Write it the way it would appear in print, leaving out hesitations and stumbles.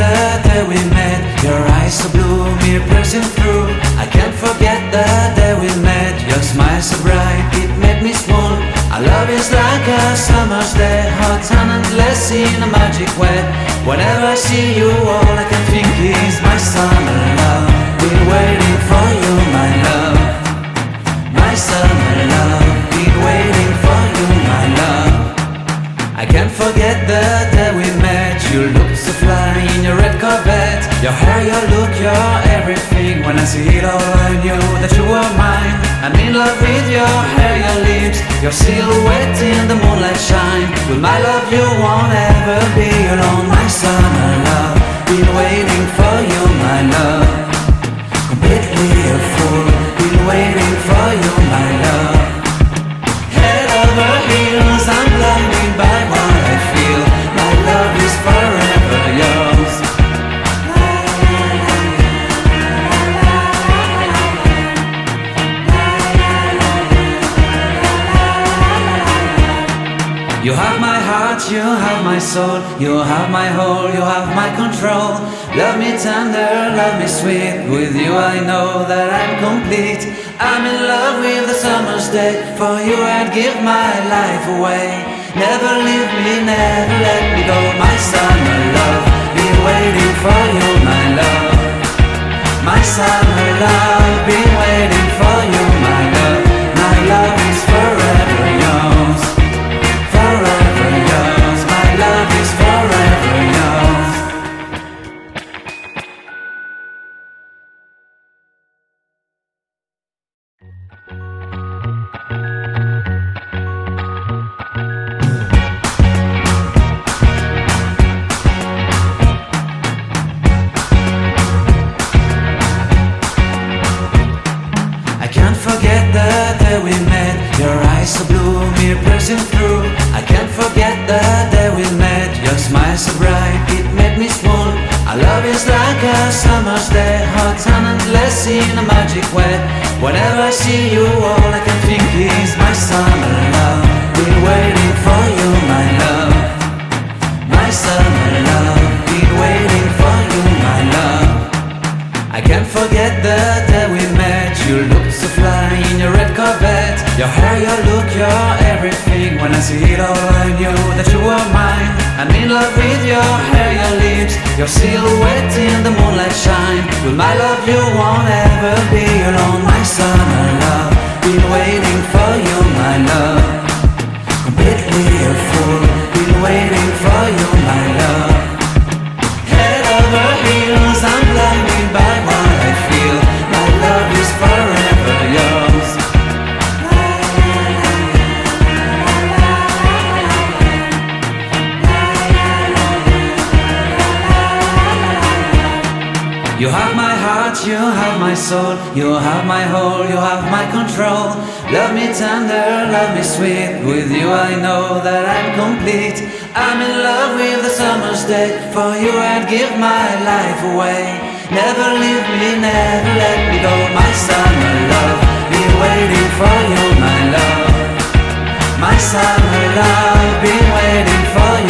the day we met. Your eyes so blue, me piercing through. I can't forget the day we met. Your smile so bright, it made me swoon. Our love is like a summer's day, hot and endless in a magic way. Whenever I see you, all I can think is my summer love. Been waiting for you, my love. My summer love. Been waiting for you, my love. I can't forget the day we met. You looked so fly in your red Corvette. Your hair, your look, your everything. When I see it all, I knew that you were mine. I'm in love with your hair, your lips, your silhouette in the moonlight shine. With my love you won't ever be alone. My summer love, been waiting for you, my love. Completely a fool, been waiting for you, my love. Head over heels, I'm blinded by what I feel. My love is forever yours. You have my heart, you have my soul, you have my whole, you have my control. Love me tender, love me sweet. With you I know that I'm complete. I'm in love with the summer's day. For you I'd give my life away. Never leave me, never let me go. My summer love, been waiting for you, my love. My summer love, been waiting for you, my love. My love is forever yours. Forever yours, my love is forever yours. I can't forget the day we met. Your eyes so blue, me piercing through. I can't forget the day we met. Your smile so bright, it made me swoon. Our love is like a summer's day, hot and endless in a magic way. Whenever I see you, all I can think is my summer love. Been waiting for you, my love. My summer love, been waiting for you, my love. I can't forget the day we met. You looked so fly in your red Corvette. Your hair, your look, your everything. When I see it all, I knew that you were mine. I'm in love with your hair, your lips, your silhouette in the moonlight shine. With my love you won't ever be alone. My summer love, been waiting for you, my love. Completely a fool, been waiting for you, my love. Head over heels, I'm blinded by what I feel. My love is forever yours. You have my heart, you have my soul, you have my whole, you have my control. Love me tender, love me sweet. With you I know that I'm complete. I'm in love with the summer's day. For you I'd give my life away. Never leave me, never let me go. My summer love, been waiting for you, my love. My summer love, been waiting for you.